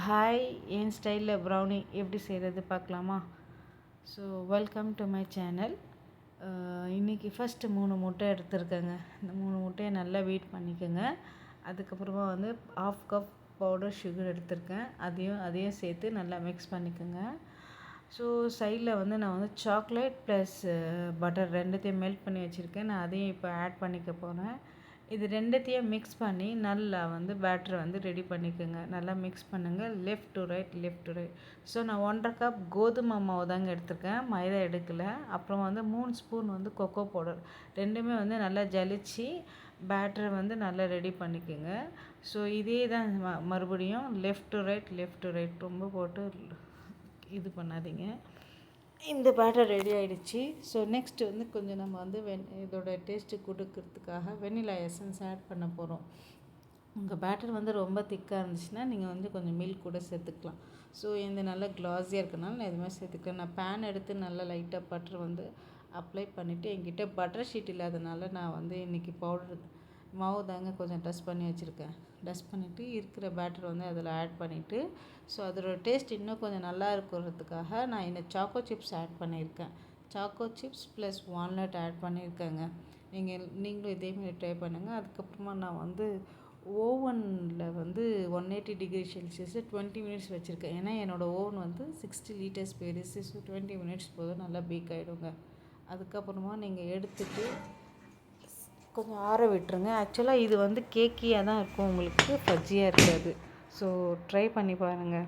Hi, என் ஸ்டைலில் brownie எப்படி செய்கிறது பார்க்கலாமா? So welcome to my channel. இன்றைக்கி ஃபஸ்ட்டு 3 முட்டை எடுத்துருக்கேங்க. இந்த 3 முட்டையை நல்லா பீட் பண்ணிக்கோங்க. அதுக்கப்புறமா வந்து 1/2 கப் பவுடர் சுகர் எடுத்திருக்கேன். அதையும் சேர்த்து நல்லா மிக்ஸ் பண்ணிக்கோங்க. ஸோ சைடில் வந்து நான் வந்து சாக்லேட் ப்ளஸ் பட்டர் ரெண்டுத்தையும் மெல்ட் பண்ணி வச்சுருக்கேன். நான் அதையும் இப்போ ஆட் பண்ணிக்க போகிறேன். இது ரெண்டுத்தையும் மிக்ஸ் பண்ணி நல்லா வந்து பேட்டரை வந்து ரெடி பண்ணிக்கோங்க. நல்லா மிக்ஸ் பண்ணுங்கள், லெஃப்ட் டு ரைட். ஸோ நான் 1/2 கப் கோதுமை மாவு தாங்க எடுத்திருக்கேன், மைதா எடுக்கலை. அப்புறம் வந்து 3 ஸ்பூன் வந்து கொக்கோ பவுடர், ரெண்டுமே வந்து நல்லா ஜலிச்சு பேட்டரை வந்து நல்லா ரெடி பண்ணிக்கோங்க. ஸோ இதே தான் மறுபடியும் லெஃப்ட் டு ரைட் ரொம்ப போட்டு இது பண்ணாதீங்க. இந்த பேட்டர் ரெடி ஆகிடுச்சு. ஸோ நெக்ஸ்ட்டு வந்து கொஞ்சம் நம்ம வந்து இதோட டேஸ்ட்டு கொடுக்கறதுக்காக வெண்ணிலா எசன்ஸ் ஆட் பண்ண போகிறோம். உங்கள் பேட்டர் வந்து ரொம்ப திக்காக இருந்துச்சுன்னா நீங்கள் வந்து கொஞ்சம் மில்க் கூட சேர்த்துக்கலாம். ஸோ இந்த நல்லா க்ளாஸியாக இருக்கனால நான் இதுமாதிரி சேர்த்துக்கிறேன். நான் பேன் எடுத்து நல்லா லைட்டாக பட்டர் வந்து அப்ளை பண்ணிவிட்டு, என்கிட்ட பட்டர் ஷீட் இல்லாதனால நான் வந்து இன்றைக்கி மாவு தாங்க கொஞ்சம் டஸ்ட் பண்ணி வச்சுருக்கேன். டஸ்ட் பண்ணிவிட்டு இருக்கிற பேட்டர் வந்து அதில் ஆட் பண்ணிவிட்டு, ஸோ அதோட டேஸ்ட் இன்னும் கொஞ்சம் நல்லா இருக்கிறதுக்காக நான் இந்த சாக்கோ சிப்ஸ் ஆட் பண்ணியிருக்கேன். Choco chips plus walnut add பண்ணியிருக்கேங்க. நீங்களும் இதேமாதிரி ட்ரை பண்ணுங்கள். அதுக்கப்புறமா நான் வந்து ஓவனில் வந்து 180 டிகிரி செல்சியஸு 20 மினிட்ஸ் வச்சுருக்கேன். ஏன்னா என்னோடய ஓவன் வந்து 60 லிட்டர்ஸ் பெருசு. ஸோ 20 மினிட்ஸ் போதும், நல்லா பேக் ஆகிடுங்க. அதுக்கப்புறமா நீங்கள் எடுத்துகிட்டு கொஞ்சம் ஆற விட்டுருங்க. ஆக்சுவலாக இது வந்து கேக்கியாக தான் இருக்கும், உங்களுக்கு ஃபஜ்ஜியாக இருக்காது. ஸோ ட்ரை பண்ணி பாருங்கள்.